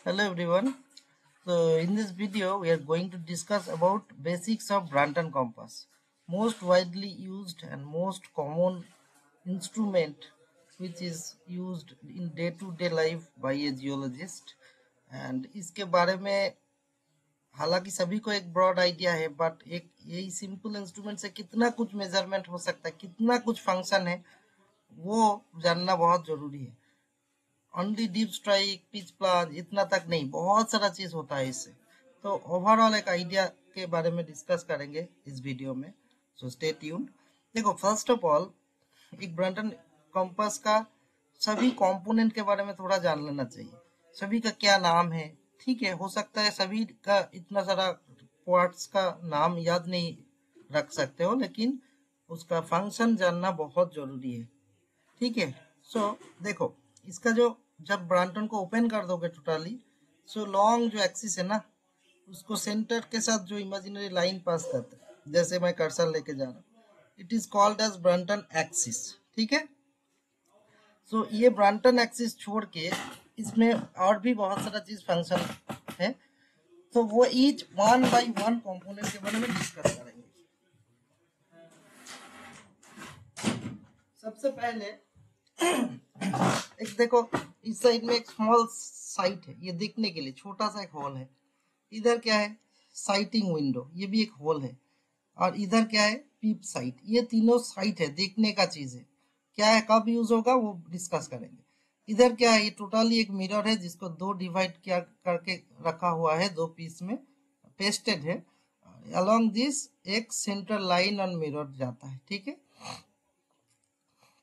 Hello everyone. So in this video we are going to discuss about basics of Branton compass. Most widely used and most common instrument which is used in day-to-day life by a geologist. And इसके बारे में हालांकि सभी को एक broad idea है, but एक यही सिंपल इंस्ट्रूमेंट से कितना कुछ मेजरमेंट हो सकता है, कितना कुछ फंक्शन है, वो जानना बहुत जरूरी है। ओनली डीप स्ट्राइक, पिच प्लांज इतना तक नहीं, बहुत सारा चीज होता है इससे। तो ओवरऑल एक आइडिया के बारे में डिस्कस करेंगे इस वीडियो में, सो स्टे ट्यून्ड। देखो, फर्स्ट ऑफ ऑल एक ब्रंटन कंपास का सभी कंपोनेंट के बारे में थोड़ा जान लेना चाहिए। सभी का क्या नाम है, ठीक है, हो सकता है सभी का इतना सारा पार्ट्स का नाम याद नहीं रख सकते हो, लेकिन उसका फंक्शन जानना बहुत जरूरी है, ठीक है। सो देखो, इसका जो जब ब्रांटन को ओपन कर दोगे टोटली, सो लॉन्ग जो एक्सिस है ना, उसको सेंटर के साथ जो इमेजिनरी लाइन पास करते हैं, जैसे मैं कर्सर लेके जा रहा हूँ, it is called as Brunton axis, ठीक है। सो ये ब्रांटन एक्सिस छोड़ के इसमें और भी बहुत सारा चीज फंक्शन है, तो वो each one by one component के बारे में डिस्कस करेंगे। सबसे पहले एक देखो, इस साइड में एक स्मॉल साइट है, ये देखने के लिए छोटा सा एक होल है। इधर क्या है, साइटिंग विंडो, ये भी एक होल है। और इधर क्या है, पीप साइट। ये तीनों साइट है, देखने का चीज है। क्या है, कब यूज होगा वो डिस्कस करेंगे। इधर क्या है, ये टोटली एक मिरर है जिसको दो डिवाइड किया करके रखा हुआ है, दो पीस में पेस्टेड है। अलोंग दिस एक सेंट्रल लाइन ऑन मिरर जाता है, ठीक है।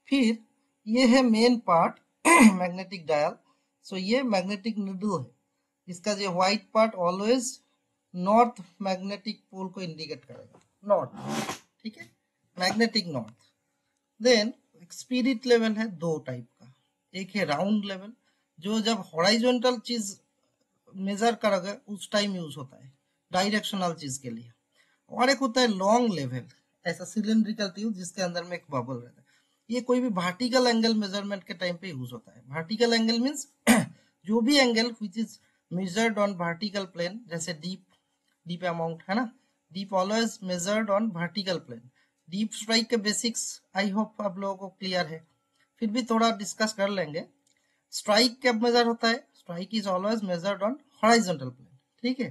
फिर ये है main part magnetic dial. So ये मैग्नेटिक नीडल है, इसका जो white part always north magnetic pole को इंडिकेट करेगा, नॉर्थ, ठीक है, magnetic north. Then spirit level है दो टाइप का, एक है राउंड लेवल, जो जब हॉराइजॉन्टल चीज मेजर करोगे उस टाइम यूज होता है डायरेक्शनल चीज के लिए। और एक होता है लॉन्ग लेवल, ऐसा सिलिंड्रिकल ट्यूब जिसके अंदर में एक बबल रहता है। ये कोई भी वर्टिकल एंगल मेजरमेंट के टाइम पे यूज होता है। वर्टिकल एंगल मींस जो भी एंगल which is measured on vertical plane, जैसे डीप अमाउंट है ना, dip always measured on vertical plane. Dip strike के बेसिक्स आई होप आप लोगों को क्लियर है, फिर भी थोड़ा डिस्कस कर लेंगे। स्ट्राइक कब मेजर होता है, strike is always measured on horizontal plane, ठीक है।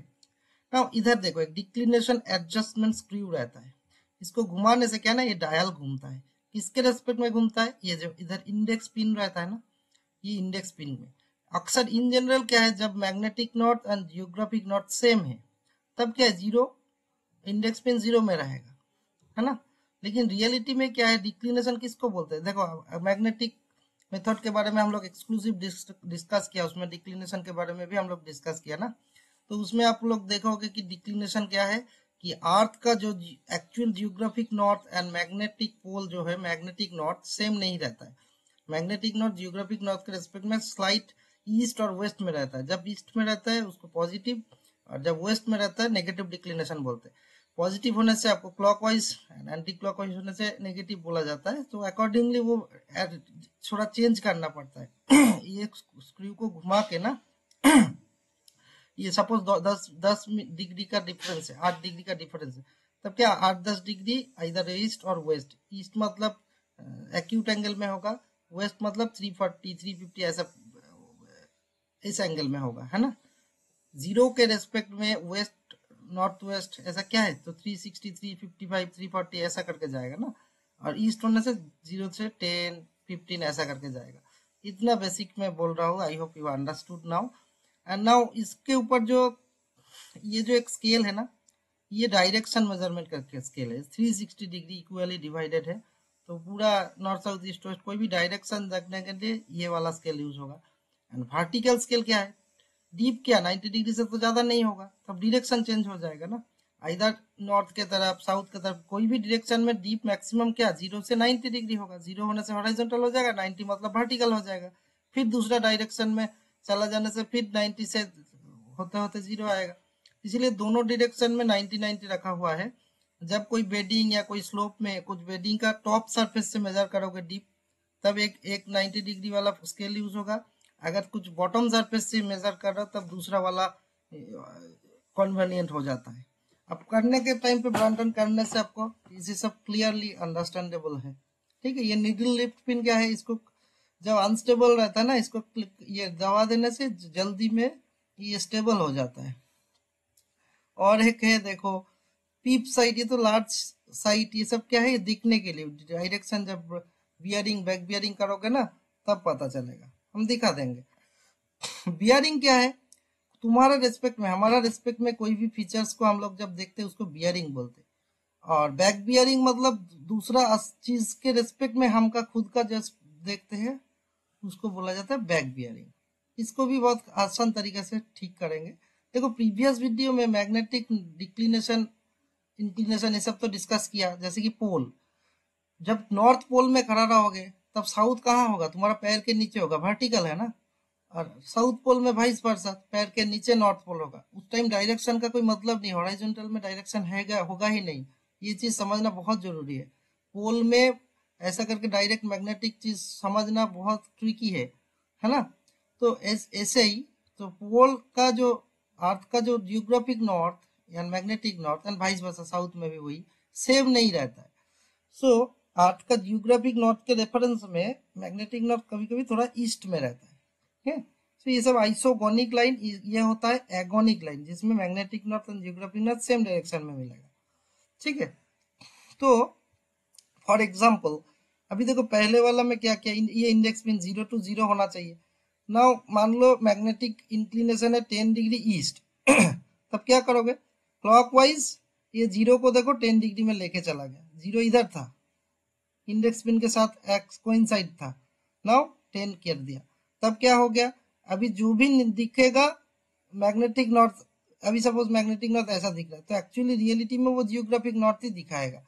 नाउ इधर देखो, एक डिक्लिनेशन एडजस्टमेंट स्क्रू रहता है, इसको घुमाने से क्या ना, ये डायल घूमता है। किसके रेस्पेक्ट में घूमता है, ये जो इधर इंडेक्स पिन रहता है ना, ये इंडेक्स पिन में अक्सर इन जनरल क्या है, जब magnetic north and geographic north same है तब क्या है, जीरो, इंडेक्स पिन जीरो में रहेगा, है ना। लेकिन रियलिटी में क्या है, डिक्लिनेशन किसको बोलते हैं। देखो, मैग्नेटिक मेथड के बारे में हम लोग एक्सक्लूसिव डिस्कस किया, उसमें डिक्लिनेशन के बारे में भी हम लोग डिस्कस किया ना। तो उसमें आप लोग देखोगे कि डिक्लिनेशन क्या है, कि अर्थ का जो actual geographic north and magnetic pole जो है, मैग्नेटिक नॉर्थ सेम नहीं रहता है। मैग्नेटिक नॉर्थ जियोग्राफिक नॉर्थ के रेस्पेक्ट में स्लाइट ईस्ट और वेस्ट में रहता है। जब ईस्ट में रहता है उसको पॉजिटिव, और जब वेस्ट में रहता है नेगेटिव डिक्लिनेशन बोलते हैं। पॉजिटिव होने से आपको क्लॉकवाइज, एंटी क्लॉकवाइज होने से नेगेटिव बोला जाता है। तो अकॉर्डिंगली वो थोड़ा चेंज करना पड़ता है। ये स्क्रू को घुमा के ना, ये सपोज 10 डिग्री का डिफरेंस है, 8 डिग्री का डिफरेंस है, तब क्या 8-10 डिग्री इधर ईस्ट और वेस्ट। ईस्ट मतलब एक्यूट एंगल में होगा, वेस्ट मतलब 340 350 ऐसा इस एंगल में होगा, है ना। जीरो के रेस्पेक्ट में वेस्ट नॉर्थ वेस्ट ऐसा क्या है, तो 360 355 340 ऐसा करके जाएगा ना। और ईस्ट होने से 0 से 10 15 ऐसा करके जाएगा। इतना बेसिक मैं बोल रहा हूँ, I hope you understood now. And now इसके ऊपर जो ये जो एक स्केल है ना, ये डायरेक्शन मेजरमेंट करके स्केल है, 360 डिग्री इक्वली डिवाइडेड है। तो पूरा नॉर्थ साउथ ईस्ट वेस्ट कोई भी डायरेक्शन देखने के लिए ये वाला स्केल यूज होगा। एंड वर्टिकल स्केल क्या है, डीप क्या 90 डिग्री से तो ज्यादा नहीं होगा, तब डायरेक्शन चेंज हो जाएगा ना। इधर नॉर्थ के तरफ, साउथ के तरफ, कोई भी डायरेक्शन में डीप मैक्सिमम क्या 0 से 90 डिग्री होगा। 0 होने से हॉरिजॉन्टल हो जाएगा, 90 मतलब वर्टिकल हो जाएगा। फिर दूसरा डायरेक्शन में चला जाने से फिर 90 से होते होते 0 आएगा। इसलिए दोनों डायरेक्शन में 90-90 रखा हुआ है। जब कोई बेडिंग या कोई स्लोप में कुछ बेडिंग का टॉप सरफेस से मेजर करोगे डीप, तब एक 90 डिग्री वाला स्केल यूज होगा। अगर कुछ बॉटम सरफेस से मेजर कर रहे हो तब दूसरा वाला कन्वीनियंट हो जाता है। अब करने के टाइम पे ब्रांटन करने से आपको ये सब क्लियरली अंडरस्टैंडेबल है। ठीक है, ये नीडल लिफ्ट पिन क्या है, इसको जब अनस्टेबल रहता है ना, इसको ये दबा देने से जल्दी में ये स्टेबल हो जाता है। और एक है देखो पीप साइट, ये तो लार्ज साइट, ये सब क्या है, ये दिखने के लिए डायरेक्शन जब बियरिंग बैक बियरिंग करोगे ना तब पता चलेगा, हम दिखा देंगे। बियरिंग क्या है, तुम्हारा रिस्पेक्ट में हमारा रिस्पेक्ट में कोई भी फीचर्स को हम लोग जब देखते हैं उसको बियरिंग बोलते हैं। और बैक बियरिंग मतलब दूसरा चीज के रिस्पेक्ट में हम का खुद का जस्ट देखते हैं उसको बोला जाता है बैक बियरिंग। इसको भी बहुत आसान तरीके से ठीक करेंगे। देखो प्रीवियस वीडियो में मैग्नेटिक डिक्लिनेशन इंक्लिनेशन ये सब तो डिस्कस किया, जैसे कि पोल, जब नॉर्थ पोल में खड़ा रहोगे तब साउथ कहाँ होगा, तुम्हारा पैर के नीचे होगा, वर्टिकल है ना। और साउथ पोल में वाइस वर्सा पैर के नीचे नॉर्थ पोल होगा, उस टाइम डायरेक्शन का कोई मतलब नहीं, हॉरिजॉन्टल में डायरेक्शन हैगा होगा ही नहीं। ये चीज समझना बहुत जरूरी है। पोल में ऐसा करके डायरेक्ट मैग्नेटिक चीज समझना बहुत ट्रिकी है ना। तो ऐसे ही तो पोल का जो अर्थ का जो जियोग्राफिक नॉर्थ या magnetic north and vice versa south में भी वही सेम नहीं रहता है। सो अर्थ का जियोग्राफिक नॉर्थ के रेफरेंस में मैग्नेटिक नॉर्थ कभी कभी थोड़ा ईस्ट में रहता है। तो ये सब आइसोगोनिक लाइन, ये होता है एगोनिक लाइन जिसमें magnetic north and geographic north same direction में मिलेगा। ठीक है, तो फॉर एग्जाम्पल अभी देखो पहले वाला में क्या किया, ये इंडेक्स पिन 0 to 0 होना चाहिए। नाउ मान लो मैग्नेटिक इंक्लिनेशन है 10 डिग्री ईस्ट तब क्या करोगे, क्लॉकवाइज ये 0 को देखो 10 डिग्री में लेके चला गया, 0 इधर था, इंडेक्स पिन के साथ एक्स कोइंसाइड था, नाउ 10 कर दिया, तब क्या हो गया, अभी जो भी दिखेगा मैग्नेटिक नॉर्थ, अभी सपोज मैग्नेटिक नॉर्थ ऐसा दिख रहा है तो एक्चुअली रियलिटी में वो जियोग्राफिक नॉर्थ ही दिखाएगा।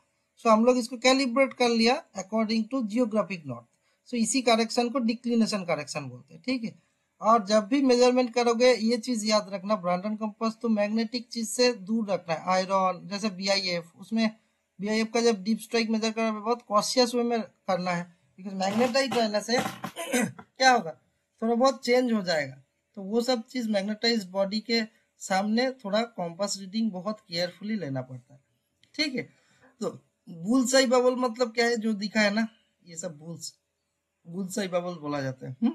सो हम लोग इसको कैलिब्रेट कर लिया अकॉर्डिंग टू जियोग्राफिक नॉर्थ। सो इसी करेक्शन को डिक्लिनेशन करेक्शन बोलते हैं। ठीक है, और जब भी मेजरमेंट करोगे ये चीज याद रखना, ब्रांटन कंपास तो मैग्नेटिक चीज से दूर रखना है। आयरन जैसे बीआईएफ, उसमें बीआईएफ का जब डीप स्ट्राइक मेजर करना बहुत कॉशियस वे में करना है, बिकॉज मैग्नेटाइज रहने से क्या होगा, थोड़ा बहुत चेंज हो जाएगा। तो वो सब चीज मैग्नेटाइज बॉडी के सामने थोड़ा कॉम्पास रीडिंग बहुत केयरफुली लेना पड़ता है। ठीक है, तो बुलसाई बबल मतलब क्या है, जो दिखा है ना ये सब बुलसाई बबल बोला जाता है।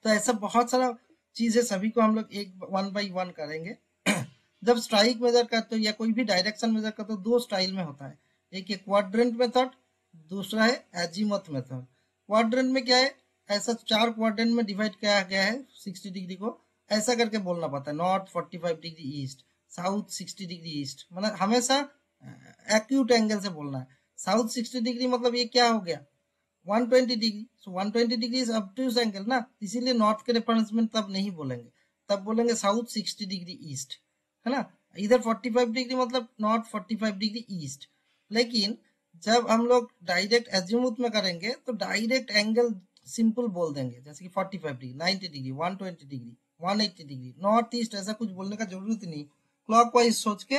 तो ऐसा बहुत सारा चीज है, सभी को हम लोग एक वन बाई वन करेंगे। जब स्ट्राइक मेजर करते हो या कोई भी डायरेक्शन मेजर करते हो दो स्टाइल में होता है, एक है क्वाड्रेंट मेथड, दूसरा है एजीमुथ मेथड। क्वाड्रेंट में क्या है, ऐसा 4 क्वाड्रेंट में डिवाइड किया गया है 60 डिग्री को, ऐसा करके बोलना पड़ता है, north 45 degree east, south 60 degree east, मतलब हमेशा एक्यूट एंगल से बोलना है। साउथ 60 डिग्री मतलब ये क्या हो गया 120 degree, so 120 degree is obtuse angle ना, इसीलिए नॉर्थ के रेफरेंस में तब नहीं बोलेंगे, तब बोलेंगे साउथ 60 डिग्री ईस्ट, है ना। इधर 45 डिग्री मतलब नॉर्थ 45 डिग्री ईस्ट। लेकिन जब हम लोग डायरेक्ट एजीमुथ में करेंगे तो डायरेक्ट एंगल सिंपल बोल देंगे, जैसे कि 45 degree, 90 degree, 120 degree, 180 degree, north east, ऐसा कुछ बोलने का जरूरत नहीं। क्लॉकवाइज सोच के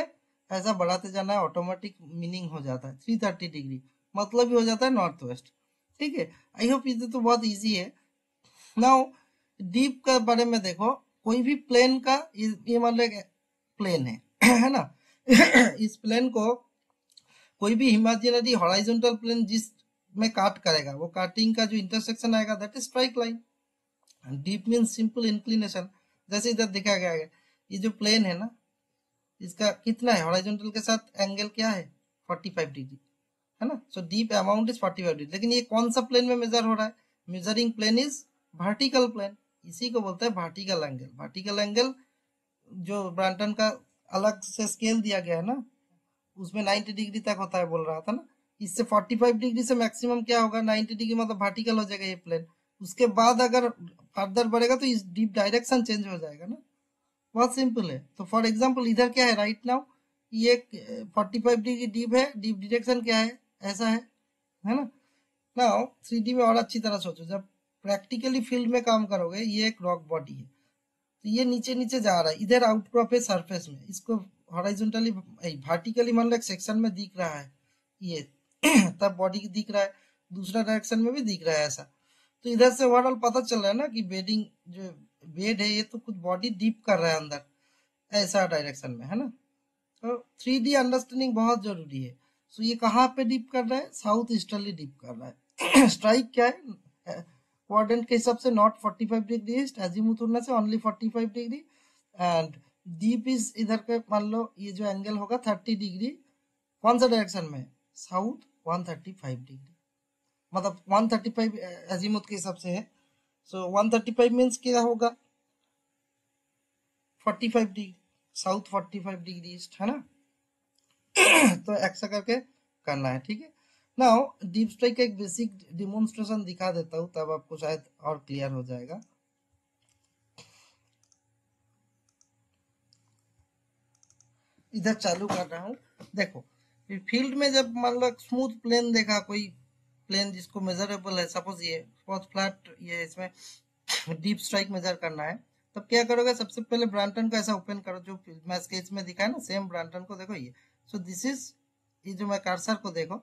ऐसा बढ़ाते जाना है, ऑटोमेटिक मीनिंग हो जाता है। 330 डिग्री मतलब ही हो जाता है नॉर्थ वेस्ट। ठीक है, आई होप ये तो बहुत इजी है। नाउ डीप का बारे में देखो, कोई भी प्लेन का ये मान लो प्लेन है है ना इस प्लेन को कोई भी इमेजिनरी हॉरिजॉन्टल प्लेन जिस में काट करेगा, वो काटिंग का जो इंटरसेक्शन आएगा that is strike line. Deep means simple inclination, जैसे इधर दिखा गया है, ये जो प्लेन है ना इसका कितना है, हॉरिजॉन्टल के साथ एंगल क्या है 45 डिग्री, है ना। So deep amount is 45 degree. लेकिन ये कौन सा प्लेन में मेजर हो रहा है, measuring plane is vertical plane, इसी को बोलते हैं वर्टिकल एंगल। वर्टिकल एंगल जो ब्रांटन का अलग से स्केल दिया गया है ना, उसमें 90 डिग्री तक होता है बोल रहा था ना, इससे 45 डिग्री से मैक्सिमम क्या होगा 90 डिग्री, मतलब वर्टिकल हो जाएगा ये प्लेन। उसके बाद अगर फर्दर बढ़ेगा तो इस डीप डायरेक्शन चेंज हो जाएगा ना, बहुत सिंपल है। तो फॉर एग्जाम्पल इधर क्या है राइट नाउ, ये 45 डिग्री डीप है, डीप डायरेक्शन क्या है ऐसा है ना। नाउ 3D में और अच्छी तरह सोचो, जब प्रैक्टिकली फील्ड में काम करोगे, ये एक रॉक बॉडी है, तो ये नीचे नीचे जा रहा है, इधर आउटक्रॉप है सरफेस में, इसको हॉरिजॉन्टली वर्टिकली मान लो एक सेक्शन में दिख रहा है ये तब बॉडी दिख रहा है, दूसरा डायरेक्शन में भी दिख रहा है ऐसा। तो इधर से ओवरऑल पता चल रहा है ना कि बेडिंग जो बेड है ये तो कुछ बॉडी डीप कर रहा है अंदर, ऐसा डायरेक्शन में है ना। तो 3D अंडरस्टैंडिंग बहुत जरूरी है। सो ये कहाँ पे डीप कर रहा है, साउथ ईस्टर्ली डीप कर रहा है। स्ट्राइक क्या है, क्वाड्रेंट के हिसाब से नॉट 45 डिग्री ईस्ट, अजीमुथ उड़ने से only 45 degree, and deep is इधर के मान लो ये जो एंगल होगा 30 डिग्री, कौन सा डायरेक्शन में, साउथ 135 डिग्री, मतलब 135 अजीमुथ के हिसाब से है। सो 135 मीन्स क्या होगा, 45 डिग्री साउथ, 45 डिग्री ईस्ट, है ना। तो ऐसा करके करना है, ठीक है। नाउ डीप स्ट्राइक का एक बेसिक डिमोन्स्ट्रेशन दिखा देता हूँ, तब आपको शायद और क्लियर हो जाएगा। इधर चालू कर रहा हूँ, देखो फील्ड में जब मान लो स्मूथ प्लेन देखा, कोई प्लेन जिसको मेजरेबल है, सपोज ये बहुत फ्लैट, ये इसमें डीप स्ट्राइक मेजर करना है, तब क्या करोगे, सबसे पहले ब्रांटन को ऐसा ओपन करो, जो मैं स्केच में दिखा है ना, सेम ब्रांटन को देखो ये। सो दिस इज, ये जो मैं कर्सर को देखो,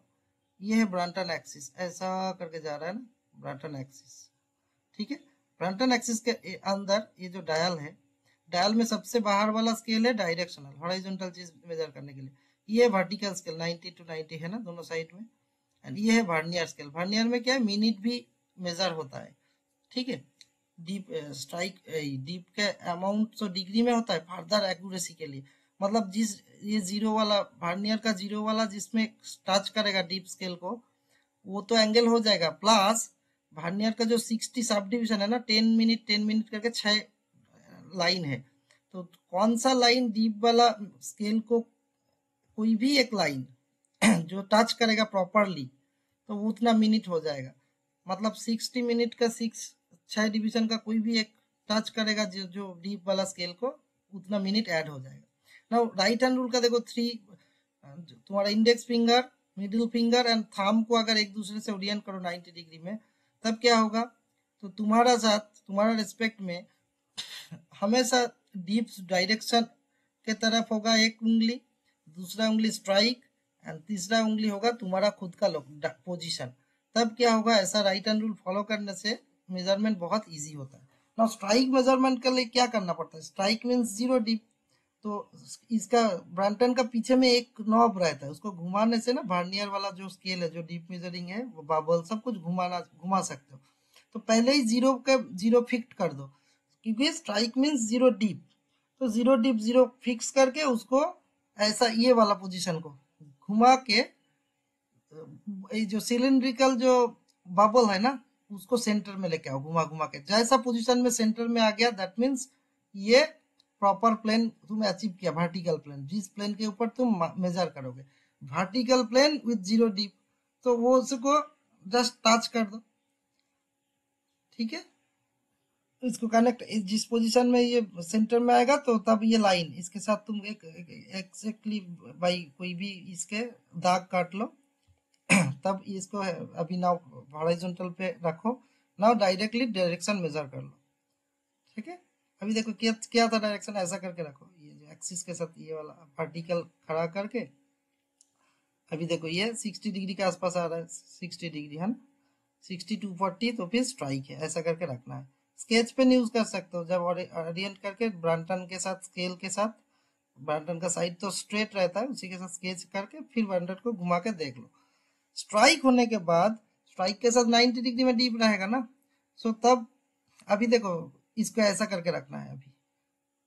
ये है ब्रांटन एक्सिस, ऐसा करके जा रहा है ना ब्रांटन एक्सिस, ठीक है। ब्रांटन एक्सिस के अंदर ये जो डायल है, डायल में सबसे बाहर वाला स्केल है डायरेक्शनल, हॉरिजॉन्टल चीज मेजर करने के लिए। ये वर्टिकल स्केल 90 to 90 है ना दोनों साइड में, एंड ये है वर्नियर स्केल। वर्नियर में क्या है, मिनट भी मेजर होता है, ठीक है। डीप स्ट्राइक डीप के अमाउंट तो डिग्री में होता है फर्दर एक्यूरेसी के लिए, मतलब जिस ये जीरो वाला वर्नियर का जीरो वाला जिसमें टच करेगा डीप स्केल को, वो तो एंगल हो जाएगा, प्लस वर्नियर का जो 60 सब डिविजन है ना, 10 मिनट 10 मिनट करके 6 लाइन है, तो कौन सा लाइन डीप वाला स्केल को, कोई भी एक लाइन जो टच करेगा प्रॉपरली, तो वो उतना मिनट हो जाएगा। मतलब 60 मिनट का 6 डिवीजन का कोई भी एक टच करेगा जो डीप वाला स्केल को, उतना मिनट ऐड हो जाएगा। ना राइट हैंड रूल का देखो, 3 तुम्हारा index finger, middle finger and thumb को अगर एक दूसरे से ओरिएंट करो 90 डिग्री में, तब क्या होगा, तो तुम्हारा साथ तुम्हारा रिस्पेक्ट में हमेशा डीप डायरेक्शन के तरफ होगा एक उंगली, दूसरा उंगली स्ट्राइक, एंड तीसरा उंगली होगा तुम्हारा खुद का पोजीशन। तब क्या होगा, ऐसा राइट हैंड रूल फॉलो करने से मेजरमेंट बहुत इजी होता है। ना स्ट्राइक मेजरमेंट के लिए क्या करना पड़ता है, स्ट्राइक मीन्स जीरो डीप, तो इसका ब्रांटन का पीछे में एक नॉब रहता है, उसको घुमाने से ना वर्नियर वाला जो स्केल है, जो डीप मेजरिंग है, वो बबल सब कुछ घुमा सकते हो। तो पहले ही जीरो फिक्स कर दो, क्योंकि स्ट्राइक मीन्स जीरो डीप, तो जीरो डीप जीरो फिक्स करके उसको ऐसा ये वाला पोजीशन को घुमा के, ये जो सिलिंड्रिकल जो बबल है ना, उसको सेंटर में लेके आओ, घुमा घुमा के, जैसा पोजीशन में सेंटर में आ गया, दैट मीन्स ये प्रॉपर प्लेन तुमने अचीव किया, वर्टिकल प्लेन, जिस प्लेन के ऊपर तुम मेजर करोगे, vertical plane with zero dip, तो वो उसको जस्ट टच कर दो, ठीक है। इसको कनेक्ट, जिस पोजीशन में ये सेंटर में आएगा, तो तब ये लाइन इसके साथ तुम एक एक्जैक्टली बाई कोई भी इसके दाग काट लो। तब इसको अभी नाउ हॉरिजॉन्टल पे रखो, नाउ डायरेक्टली डायरेक्शन मेजर कर लो, ठीक है। अभी देखो क्या क्या था डायरेक्शन, ऐसा करके रखो, ये जो एक्सिस के साथ ये वाला वर्टिकल खड़ा करके, अभी देखो ये 60 डिग्री के आसपास आ रहा है, 60 डिग्री है ना, 60 to 40, तो फिर स्ट्राइक है, ऐसा करके रखना है। स्केच पेन यूज कर सकते हो, जब ओरिएंट करके ब्रांटन के साथ स्केल के साथ, ब्रांटन का साइड तो स्ट्रेट रहता है, उसी के साथ स्केच करके फिर ब्रांटन को घुमा के देख लो। स्ट्राइक होने के बाद, स्ट्राइक के साथ 90 डिग्री में डीप रहेगा ना, सो तब अभी देखो इसको ऐसा करके रखना है अभी,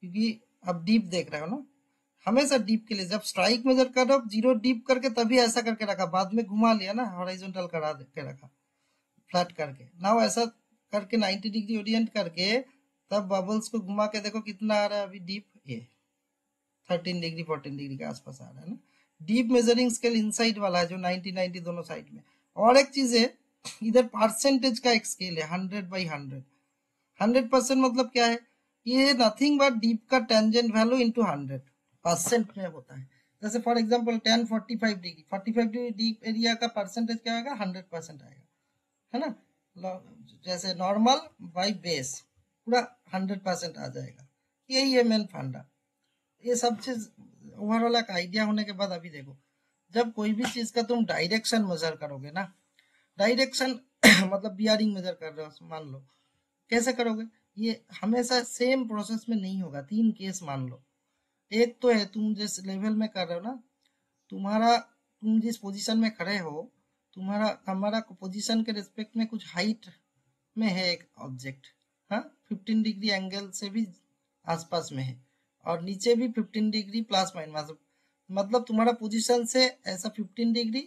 क्योंकि अब डीप देख रहे हो ना, हमेशा डीप के लिए जब स्ट्राइक मेजर करो जीरो डीप करके, तभी ऐसा करके रखा, बाद में घुमा लिया ना, हॉरिजॉन्टल करा के रखा फ्लैट करके। नाउ ऐसा करके 90 डिग्री ओरिएंट करके, तब बबल्स को घुमा के देखो कितना आ रहा है अभी डीप, ये 13 डिग्री 14 डिग्री के आसपास आ रहा है ना। डीप मेजरिंग स्केल इनसाइड वाला है, जो 90 दोनों साइड में। और एक चीज है, इधर परसेंटेज का एक स्केल है, 100/100। 100% मतलब क्या है, ये नथिंग बट डीप का टेंजेंट वैल्यू इंटू 100% में होता है। जैसे for example 10 45 degree, 45 degree deep area का परसेंटेज क्या आएगा, 100% आएगा, है ना। जैसे नॉर्मल बाई बेस पूरा 100% आ जाएगा। यही है मेन फंडा। ये सब चीज ओवरऑल एक आइडिया होने के बाद, अभी देखो जब कोई भी चीज का तुम डायरेक्शन मेजर करोगे ना, डायरेक्शन मतलब बियरिंग मेजर कर रहे हो मान लो, कैसे करोगे? ये हमेशा सेम प्रोसेस में नहीं होगा। 3 केस मान लो। एक तो है तुम जिस लेवल में कर रहे हो ना, तुम जिस पोजीशन में खड़े हो, हमारा पोजीशन के रिस्पेक्ट में कुछ हाइट में है एक ऑब्जेक्ट, हाँ, 15 डिग्री एंगल से भी आसपास में है, और नीचे भी 15 डिग्री प्लस माइनस, मतलब तुम्हारा पोजीशन से ऐसा 15 डिग्री,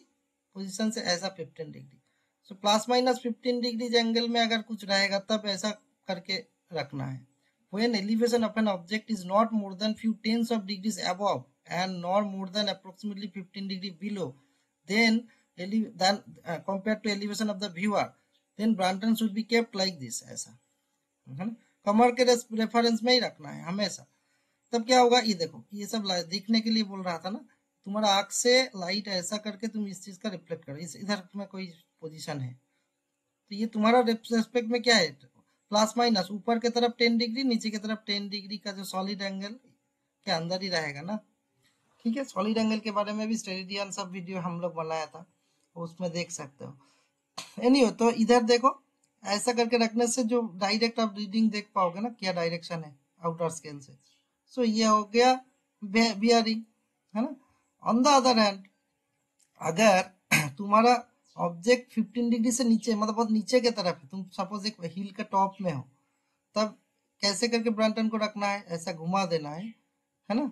पोजीशन से ऐसा 15 degree, so plus minus 15 degree angle में अगर कुछ रहेगा तब ऐसा करके रखना है। When elevation of an object is not more than few tens of degrees above and nor more than approximately 15 degree below, then compared to elevation of the viewer, then Branton should be kept like this, ऐसा है ना, कमर के reference में ही रखना है हमेशा। तब क्या होगा, ये देखो, ये सब दिखने के लिए बोल रहा था ना, तुम्हारा आंख से लाइट ऐसा करके तुम इस चीज का रिफ्लेक्ट करो, इस इधर में कोई पोजीशन है तो ये तुम्हारा रेस्पेक्ट में क्या है, प्लस माइनस ऊपर की तरफ 10 डिग्री, नीचे की तरफ 10 डिग्री का जो सॉलिड एंगल के अंदर ही रहेगा ना। ठीक है, सॉलिड एंगल के बारे में भी स्टेरेडियन सब वीडियो हम लोग बनाया था, उसमें देख सकते हो। एनीवे, तो इधर देखो, ऐसा करके रखने से जो डायरेक्ट आप रीडिंग देख पाओगे ना, क्या डायरेक्शन है आउटर स्केल से। सो ये हो गया बियरिंग, है ना। ऑन द अदर हैंड, अगर तुम्हारा ऑब्जेक्ट 15 डिग्री से नीचे, मतलब बहुत नीचे की तरफ है, तुम सपोज एक हिल के टॉप में हो, तब कैसे करके ब्रांटन को रखना है, ऐसा घुमा देना है ना।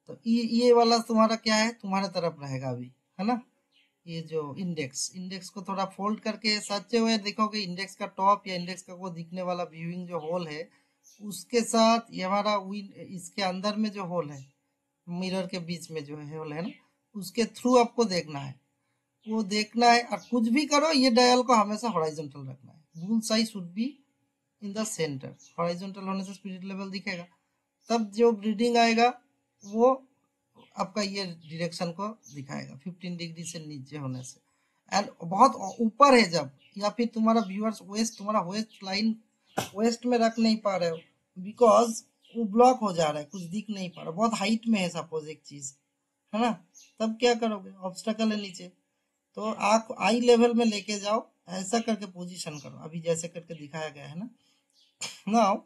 तो ये वाला तुम्हारा क्या है, तुम्हारे तरफ रहेगा अभी, है ना। ये जो इंडेक्स को थोड़ा फोल्ड करके सच्चे हुए देखोगे, इंडेक्स का टॉप या इंडेक्स का वो दिखने वाला व्यूइंग जो होल है, उसके साथ ये हमारा इसके अंदर में जो होल है, मिरर के बीच में जो है होल है ना, उसके थ्रू आपको देखना है, वो देखना है। और कुछ भी करो, ये डायल को हमेशा हॉरिजॉन्टल रखना है। Bulls I should be in the centre. Horizontal होने से स्पिरिट लेवल दिखेगा, तब जो रीडिंग आएगा वो आपका ये डायरेक्शन को दिखाएगा 15 डिग्री से नीचे होने से। एंड बहुत ऊपर है जब, या फिर तुम्हारा व्यूअर्स वेस्ट, तुम्हारा वेस्ट लाइन वेस्ट में रख नहीं पा रहे हो, बिकॉज वो ब्लॉक हो जा रहा है, कुछ दिख नहीं पा रहा, बहुत हाइट में है सपोज एक चीज, है ना। तब क्या करोगे, ऑब्स्टेकल है नीचे, तो आँख आई लेवल में लेके जाओ, ऐसा करके पोजीशन करो, अभी जैसे करके दिखाया गया है ना। नाउ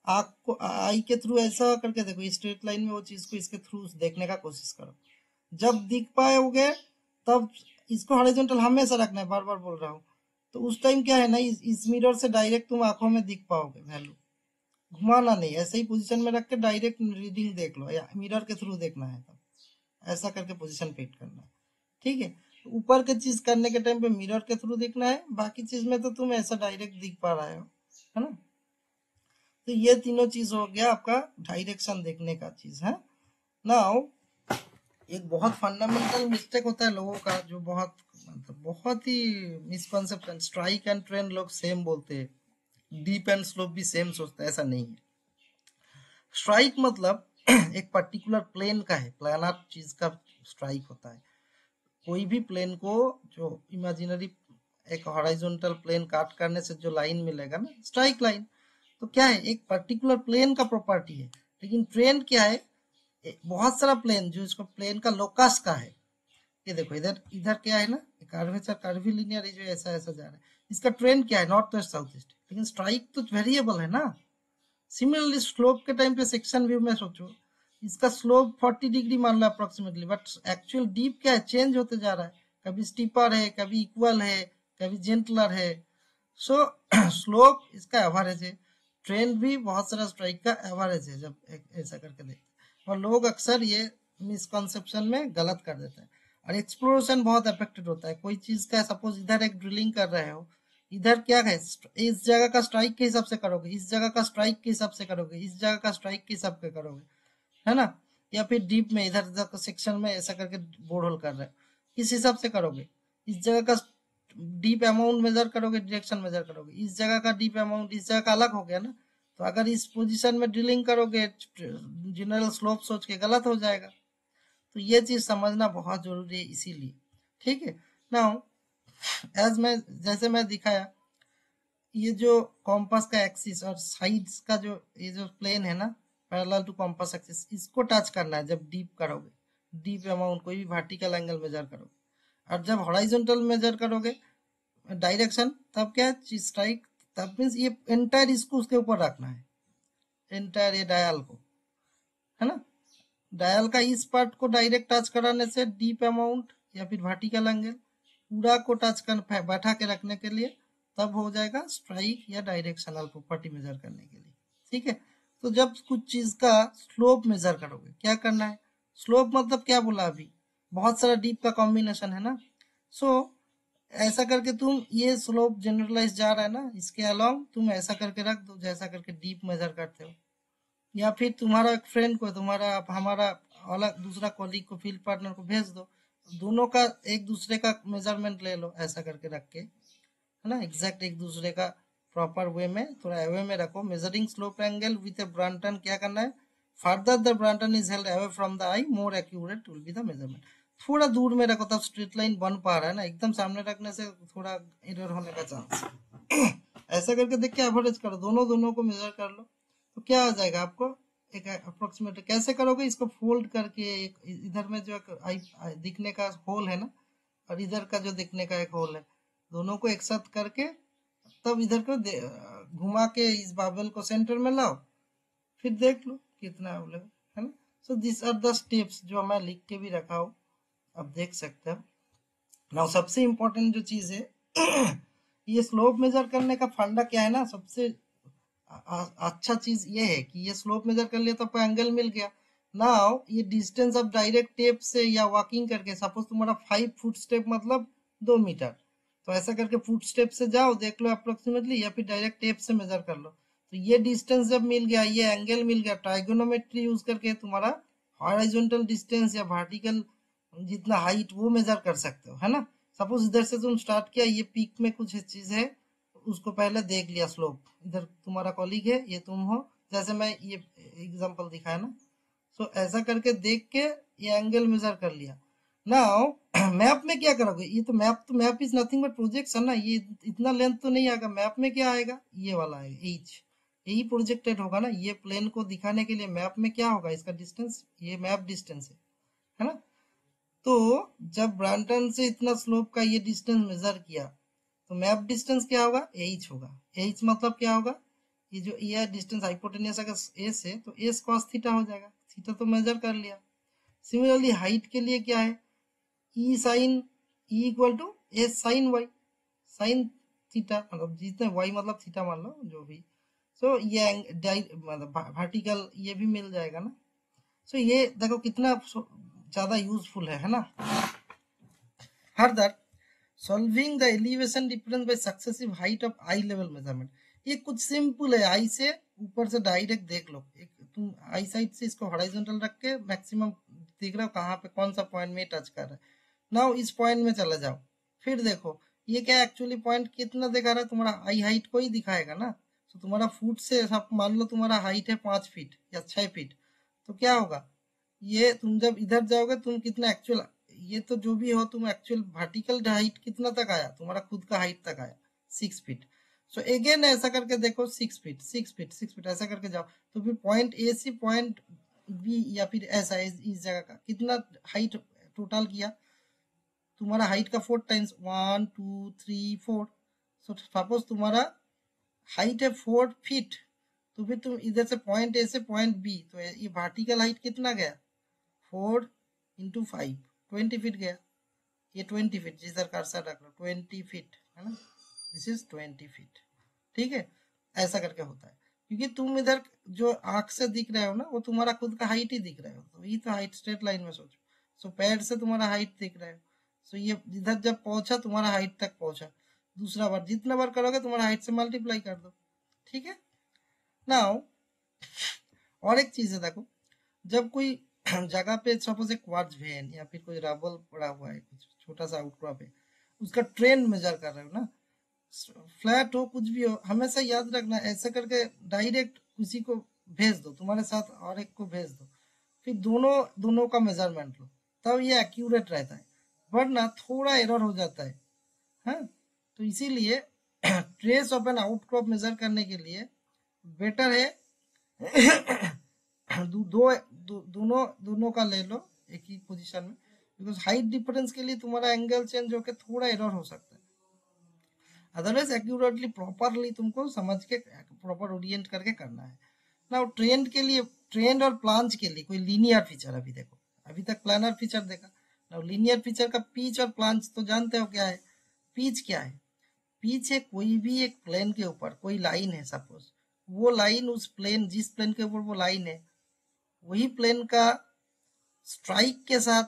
आँख को आई के थ्रू ऐसा करके देखो, स्ट्रेट लाइन में वो चीज को इसके थ्रू देखने का कोशिश करो। जब दिख पाओगे तब इसको हॉरिजॉन्टल हमेशा रखना है, बार बार बोल रहा हूँ। तो उस टाइम क्या है ना, इस मिरर से डायरेक्ट तुम आंखों में दिख पाओगे वैल्यू, घुमाना नहीं, ऐसे ही पोजीशन में रख के डायरेक्ट रीडिंग देख लो, या मिरर के थ्रू देखना है, तब ऐसा करके पोजीशन फिट करना है। ठीक है, ऊपर के चीज करने के टाइम पे मिरर के थ्रू देखना है, बाकी चीज में तो तुम ऐसा डायरेक्ट दिख पा रहे हो, है ना। तो ये तीनों चीज हो गया आपका डायरेक्शन देखने का चीज है। नाउ एक बहुत फंडामेंटल मिस्टेक होता है लोगों का, जो बहुत मतलब बहुत ही मिसकॉन्सेप्शन, स्ट्राइक एंड ट्रेंड लोग सेम बोलते हैं, डीप एंड स्लोप भी सेम सोचते हैं, ऐसा नहीं है। स्ट्राइक मतलब एक पर्टिकुलर प्लेन का है, प्लानर चीज का स्ट्राइक होता है। कोई भी प्लेन को जो इमेजिनरी एक हॉरिजॉन्टल प्लेन काट करने से जो लाइन मिलेगा ना, स्ट्राइक लाइन, तो क्या है, एक पर्टिकुलर प्लेन का प्रॉपर्टी है। लेकिन ट्रेंड क्या है, बहुत सारा प्लेन जो इसको प्लेन का लोकस का है। ये देखो, इधर इधर क्या है ना, कर्वेचर कर्वीलिनियर जो ऐसा ऐसा जा रहा है, इसका ट्रेंड क्या है, नॉर्थ वेस्ट साउथ ईस्ट। लेकिन स्ट्राइक तो वेरिएबल है ना। सिमिलरली स्लोप के टाइम पे सेक्शन व्यू में सोचो, इसका स्लोप 40 डिग्री मान लो अप्रोक्सीमेटली, बट एक्चुअल डीप क्या है, चेंज होते जा रहा है, कभी स्टीपर है, कभी इक्वल है, कभी जेंटलर है। सो स्लोप इसका एवरेज है, ट्रेंड भी बहुत सारा स्ट्राइक का एवरेज है, जब ऐसा करके देखते हैं। और लोग अक्सर ये मिसकॉन्सेप्शन में गलत कर देते हैं, और एक्सप्लोरेशन बहुत अफेक्टेड होता है। कोई चीज का सपोज इधर एक ड्रिलिंग कर रहे हो, इधर क्या है, इस जगह का स्ट्राइक के हिसाब से करोगे, इस जगह का स्ट्राइक के हिसाब से करोगे, इस जगह का स्ट्राइक के हिसाब से करोगे, है ना। या फिर डीप में इधर उधर सेक्शन में ऐसा करके बोर होल कर रहे हो, किस हिसाब से करोगे, इस जगह का डीप अमाउंट मेजर करोगे, डायरेक्शन मेजर करोगे, इस जगह का डीप अमाउंट इस जगह का अलग हो गया ना। तो अगर इस पोजीशन में ड्रिलिंग करोगे जनरल स्लोप सोच के, गलत हो जाएगा। तो ये चीज समझना बहुत जरूरी है, इसीलिए। ठीक है, नाउ एज मैं जैसे मैं दिखाया, ये जो कॉम्पास का एक्सिस और साइड्स का जो ये जो प्लेन है ना, पैरेलल टू कॉम्पास एक्सिस, इसको टच करना है जब डीप करोगे, डीप अमाउंट कोई भी वर्टिकल एंगल मेजर करोगे। और जब हॉरिजॉन्टल मेजर करोगे, डायरेक्शन, तब क्या है स्ट्राइक, तब मीन्स ये एंटायर इसको उसके ऊपर रखना है, एंटायर ये डायल को, है ना। डायल का इस पार्ट को डायरेक्ट टच कराने से डीप अमाउंट या फिर वर्टिकल एंगल पूरा को टच कर बैठा के रखने के लिए तब हो जाएगा स्ट्राइक या डायरेक्शनल प्रॉपर्टी मेजर करने के लिए, ठीक है। तो जब कुछ चीज का स्लोप मेजर करोगे क्या करना है, स्लोप मतलब क्या बोला अभी, बहुत सारा डीप का कॉम्बिनेशन है ना। सो ऐसा करके तुम ये स्लोप जनरलाइज जा रहा है ना, इसके अलावा तुम ऐसा करके रख दो जैसा करके डीप मेजर करते हो, या फिर तुम्हारा एक फ्रेंड को, तुम्हारा हमारा अलग दूसरा कॉलीग को, फील्ड पार्टनर को भेज दो, दोनों का एक दूसरे का मेजरमेंट ले लो ऐसा करके रख के, है ना, एग्जैक्ट एक दूसरे का प्रॉपर वे में थोड़ा अवे में रखो। Measuring slope angle with A Brampton क्या करना है, further the Brampton is held away from the I more accurate will be the measurement. थोड़ा दूर में रखो तब स्ट्रेट लाइन बन पा रहा है ना, एकदम सामने रखने से थोड़ा एरर होने का चांस है। ऐसा करके देख के एवरेज करो, दोनों दोनों को मेजर कर लो, तो क्या आ जाएगा आपको एक अप्रोक्सीमेट। कैसे करोगे, इसको फोल्ड करके एक इधर में जो दिखने का होल है ना, और इधर का जो दिखने का एक होल है, दोनों को एक साथ करके तब इधर को घुमा के इस बाबल को सेंटर में लाओ, फिर देख लो कितना अवेलेबल है ना। So this are the steps जो मैं लिख के भी रखा हूँ, अब देख सकते हो। नाउ सबसे इम्पोर्टेंट जो चीज है ये स्लोप मेजर करने का फंडा क्या है ना, सबसे अच्छा चीज ये है कि ये स्लोप मेजर कर लिया तो आपको एंगल मिल गया। नाउ ये डिस्टेंस अब डायरेक्ट टेप से या वॉकिंग करके, सपोज तुम्हारा 5 फुट स्टेप मतलब 2 मीटर, तो ऐसा करके फुट स्टेप से जाओ देख लो अप्रोक्सीमेटली, या फिर डायरेक्ट टेप से मेजर कर लो। तो ये डिस्टेंस जब मिल गया, ये एंगल मिल गया, ट्राइगोनोमेट्री यूज करके तुम्हारा हॉरिजॉन्टल डिस्टेंस या वर्टिकल जितना हाइट वो मेजर कर सकते हो, है ना। सपोज इधर से तुम स्टार्ट किया, ये पीक में कुछ चीज है, उसको पहले देख लिया स्लोप, इधर तुम्हारा कॉलीग है, ये तुम हो, जैसे मैं ये एग्जांपल दिखाया ना। सो ऐसा करके देख के ये एंगल मेजर कर लिया। नाउ मैप में क्या करोगे, ये तो map is nothing but projection ना, ये इतना लेंथ तो नहीं आएगा, मैप में क्या आएगा, ये वाला आएगा एच, यही प्रोजेक्टेड होगा ना। ये प्लेन को दिखाने के लिए मैप में क्या होगा, इसका डिस्टेंस, ये मैप डिस्टेंस है ना। तो जब ब्रांटन से इतना स्लोप का ये डिस्टेंस मेजर किया, तो मैप डिस्टेंस क्या होगा, एच होगा। एच मतलब क्या होगा, ये जो ये डिस्टेंस हाइपोटेनियस अगर एस है तो एस कॉस थीटा हो जाएगा, थीटा तो मेजर कर लिया। सिमिलरली हाइट के लिए क्या है, e sine, e equal to s sine y, sine theta मतलब जितने वाई मतलब थीटा मान लो जो भी। सो ये मतलब वर्टिकल ये भी मिल जाएगा ना। सो ये देखो कितना ज्यादा यूजफुल है ना। Further solving the elevation difference bye successive height of I level measurement, ये कुछ सिंपल है, आई से ऊपर से डायरेक्ट देख लो, एक तुम आई साइड से इसको हॉरिजॉन्टल रख के मैक्सिमम देख रहे हो कहाँ पे कौन सा पॉइंट में टच कर रहा है। नाउ इस पॉइंट में चला जाओ, फिर देखो ये क्या एक्चुअली पॉइंट कितना दिखा रहा है, तुम्हारा आई हाइट को ही दिखाएगा ना। तो तुम्हारा फुट से सब मान लो तुम्हारा हाइट है 5 फीट या 6 फीट, तो क्या होगा, ये तुम जब इधर जाओगे तुम कितना एक्चुअल, ये तो जो भी हो तुम एक्चुअल वर्टिकल हाइट कितना तक आया, तुम्हारा खुद का हाइट तक आया 6 फीट। सो अगेन ऐसा करके देखो 6 फीट 6 फीट 6 फीट ऐसा करके जाओ, तो फिर पॉइंट ए से पॉइंट बी या फिर ऐसा इस जगह का कितना हाइट टोटल किया, तुम्हारा हाइट का 4 टाइम्स, 1 2 3 4। सो सपोज तुम्हारा हाइट है 4 फीट, तो फिर तुम इधर से पॉइंट ए से पॉइंट बी, तो ये वर्टिकल हाइट कितना गया, 4 × 5 20 फीट गया। ये 20 फीट जिधर कर्सर रख लो 20 फीट है ना, दिस इज 20 फीट, ठीक है। ऐसा करके होता है क्योंकि तुम इधर जो आंख से दिख रहे हो ना वो तुम्हारा खुद का हाइट ही दिख रहे हो, तो ये तो हाइट स्ट्रेट लाइन में सोचो। सो पैर से तुम्हारा हाइट दिख रहे हो, सो ये इधर जब पहुंचा तुम्हारा हाइट तक पहुंचा, दूसरा बार जितना बार करोगे तुम्हारा हाइट से मल्टीप्लाई कर दो, ठीक है। नाउ और एक चीज है देखो, जब कोई जगह पे सपोज एक क्वार्ट्ज वेन या फिर कोई रबल पड़ा हुआ है, कुछ छोटा सा आउटक्रॉप है, उसका ट्रेंड मेजर कर रहे हो ना, फ्लैट हो कुछ भी हो, हमेशा याद रखना ऐसा करके डायरेक्ट किसी को भेज दो, तुम्हारे साथ और एक को भेज दो, फिर दोनों दोनों का मेजरमेंट लो, तब ये एक्यूरेट रहता है, वरना थोड़ा एरर हो जाता है। हाँ, तो इसीलिए trace of an outcrop measure करने के लिए बेटर है दोनों दोनों का ले लो एक ही पोजीशन में, बिकॉज हाइट डिफरेंस के लिए तुम्हारा एंगल चेंज होकर थोड़ा एरर हो सकता है। अदरवाइज एक्यूरेटली प्रॉपरली तुमको समझ के प्रॉपर ओरिएंट करके करना है। ना ट्रेंड के लिए, ट्रेंड और प्लांज के लिए कोई लीनियर फीचर, अभी देखो अभी तक प्लानर फीचर देखा ना, लीनियर फीचर का पिच और प्लांज तो जानते हो क्या है। पिच क्या है? पिच है कोई भी एक प्लेन के ऊपर कोई लाइन है, सपोज वो लाइन उस प्लेन, जिस प्लेन के ऊपर वो लाइन है, वही प्लेन का स्ट्राइक के साथ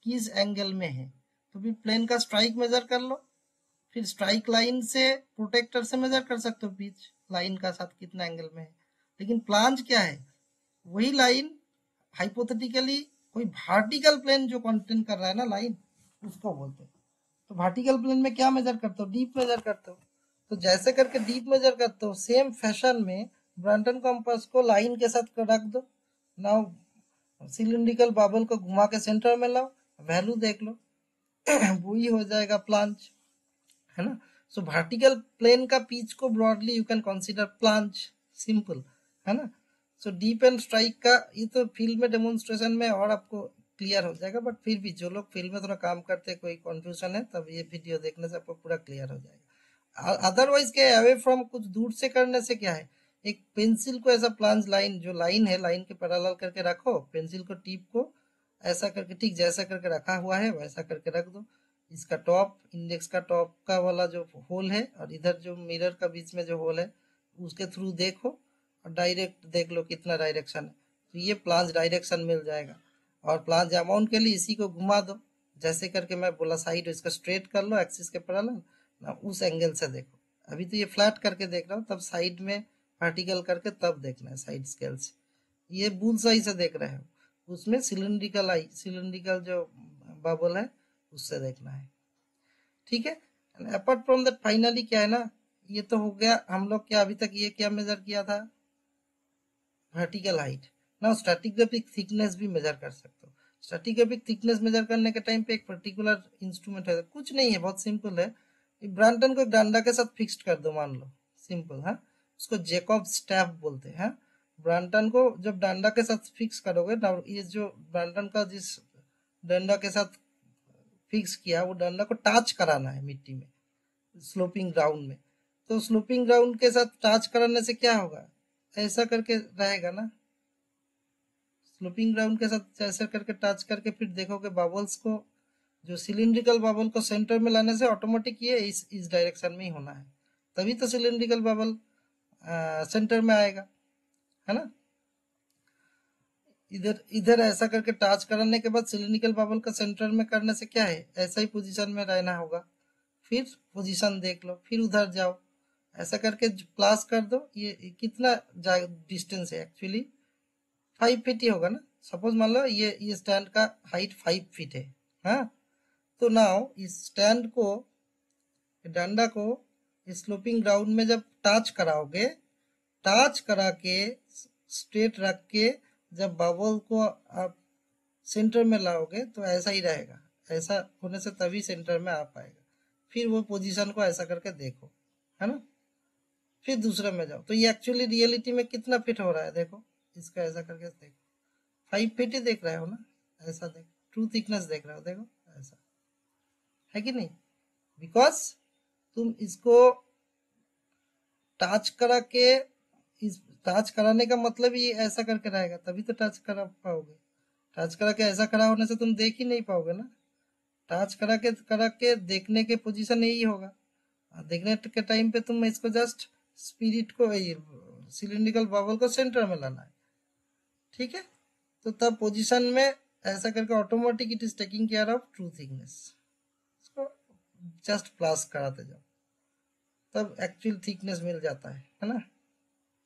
किस एंगल में है, तो भी प्लेन का स्ट्राइक मेजर कर लो, फिर स्ट्राइक लाइन से प्रोटेक्टर से मेजर कर सकते हो पिच लाइन का साथ कितना एंगल में है। लेकिन प्लांज क्या है? वही लाइन हाइपोथेटिकली कोई वर्टिकल प्लेन जो कंटेन कर रहा है ना लाइन, उसको बोलते हैं। तो वर्टिकल प्लेन में क्या मेजर करते हो? डीप मेजर करते हो। तो जैसे करके डीप मेजर करते हो, सेम फैशन में ब्रांटन कॉम्पास को लाइन के साथ रख दो। नाउ सिलिंड्रिकल बबल को घुमा के सेंटर में लाओ, वैल्यू देख लो वही हो जाएगा प्लांज, है ना। सो वर्टिकल प्लेन का पिच को broadly you can consider प्लांज, simple, है ना। सो डीप एंड स्ट्राइक का ये तो फील्ड में डेमोन्स्ट्रेशन में और आपको क्लियर हो जाएगा, बट फिर भी जो लोग फील्ड में थोड़ा काम करते हैं, कोई कंफ्यूजन है, तब ये वीडियो देखने से आपको पूरा क्लियर हो जाएगा। अदरवाइज क्या है, अवे फ्रॉम कुछ दूर से करने से क्या है, एक पेंसिल को ऐसा प्लांज लाइन, जो लाइन है लाइन के पैरेलल करके रखो, पेंसिल को टिप को ऐसा करके ठीक जैसा करके रखा हुआ है वैसा करके रख दो। इसका टॉप, इंडेक्स का टॉप का वाला जो होल है और इधर जो मिरर का बीच में जो होल है उसके थ्रू देखो और डायरेक्ट देख लो कितना डायरेक्शन है, तो ये प्लांज डायरेक्शन मिल जाएगा। और प्लांज अमाउंट के लिए इसी को घुमा दो, जैसे करके मैं बोला साइड इसका स्ट्रेट कर लो एक्सिस के पैरेलल ना, उस एंगल से देखो। अभी तो ये फ्लैट करके देख रहा हूँ, तब साइड में वर्टिकल करके तब देखना है साइड स्केल से। ये बुल सही से देख रहे हो, उसमें सिलिंड्रिकल आई, सिलिंड्रिकल जो बबल है उससे देखना है, ठीक है। अपार्ट फ्रॉम दैट फाइनली क्या है ना, ये तो हो गया हम लोग क्या अभी तक ये क्या मेजर किया था, वर्टिकल हाइट। ना स्ट्रैटिग्राफिक थिकनेस भी मेजर कर सकते हो। स्ट्रैटिग्राफिक थिकनेस मेजर करने के टाइम पे एक पर्टिकुलर इंस्ट्रूमेंट है, कुछ नहीं है, बहुत सिंपल है। ब्रांटन को एक डंडा के साथ फिक्स्ड कर दो, मान लो, सिंपल है। उसको जेकॉब स्टैफ बोलते हैं। ब्रांटन को जब डंडा के साथ फिक्स करोगे ना, ये जो ब्रांटन का जिस डंडा के साथ फिक्स किया वो डंडा को टच कराना है मिट्टी में, स्लोपिंग ग्राउंड में। तो स्लोपिंग ग्राउंड के साथ टच कराने से क्या होगा, ऐसा करके रहेगा ना, स्लोपिंग ग्राउंड के साथ ऐसा करके टच करके फिर देखोगे बबल्स को, जो सिलिंड्रिकल बबल को सेंटर में लाने से ऑटोमेटिक ये इस डायरेक्शन में ही होना है, तभी तो सिलिंड्रिकल बबल सेंटर में आएगा, है ना। इधर इधर ऐसा करके टच कराने के बाद सिलिंड्रिकल बबल का सेंटर में करने से क्या है, ऐसा ही पोजीशन में रहना होगा। फिर पोजीशन देख लो, फिर उधर जाओ, ऐसा करके प्लस कर दो। ये कितना डिस्टेंस है, एक्चुअली 5 फीट ही होगा ना। सपोज मान लो ये स्टैंड का हाइट 5 फीट है, हाँ। तो नाउ इस स्टैंड को, डंडा को स्लोपिंग ग्राउंड में जब टच कराओगे, टच करा के स्ट्रेट रख के जब बबल को आप सेंटर में लाओगे तो ऐसा ही रहेगा, ऐसा होने से तभी सेंटर में आ पाएगा। फिर वो पोजीशन को ऐसा करके देखो, है ना। फिर दूसरे में जाओ, तो ये एक्चुअली रियलिटी में कितना फिट हो रहा है देखो, इसका ऐसा करके देखो, 5 फीट ही देख रहे हो ना, ऐसा देखो, ट्रू थिकनेस देख रहे हो, देखो ऐसा है कि नहीं। बिकॉज तुम इसको टच करा के, इस टच कराने का मतलब ये ऐसा करके रहेगा, तभी तो टच करा पाओगे। टच करा के ऐसा खड़ा होने से तुम देख ही नहीं पाओगे ना। टच करा के देखने के पोजीशन यही होगा। देखने के टाइम पे तुम इसको जस्ट स्पिरिट को, सिलिंड्रिकल बबल को सेंटर में लाना है, ठीक है। तो तब पोजीशन में ऐसा करके automatic it is taking care of true thickness, इसको जस्ट प्लस कराते जाओ, तब एक्चुअल थिकनेस मिल जाता है ना।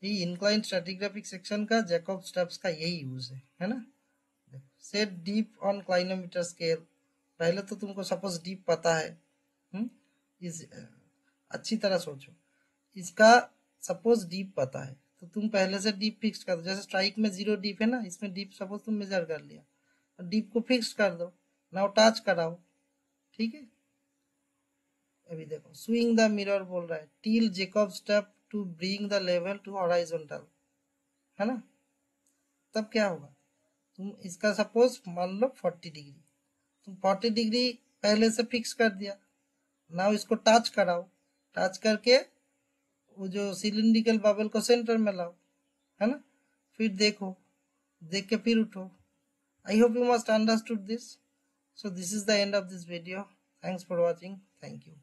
ये इंक्लाइन स्ट्रैटिग्राफिक सेक्शन का जैकब स्टेप्स का यही यूज है ना। सेट डीप ऑन क्लाइनोमीटर स्केल, पहले तो तुमको सपोज डीप पता है, इस अच्छी तरह सोचो, इसका सपोज डीप पता है तो तुम पहले से डीप फिक्स कर दो। जैसे स्ट्राइक में 0 डीप है ना, इसमें डीप सपोज तुम मेजर कर लिया, तो डीप को फिक्स कर दो, नाउ टच कराओ, ठीक है। अभी देखो स्विंग द मिरर बोल रहा है, till Jacob step to bring the level to horizontal, है ना। तब क्या होगा, तुम इसका सपोज मान लो 40 डिग्री, तुम 40 डिग्री पहले से फिक्स कर दिया, नाउ इसको टच कराओ, टच करके वो जो सिलिंड्रिकल बबल को सेंटर में लाओ, है ना, फिर देखो, देख के फिर उठो। I hope you must understood this. So this is the end of this video. Thanks for watching. Thank you.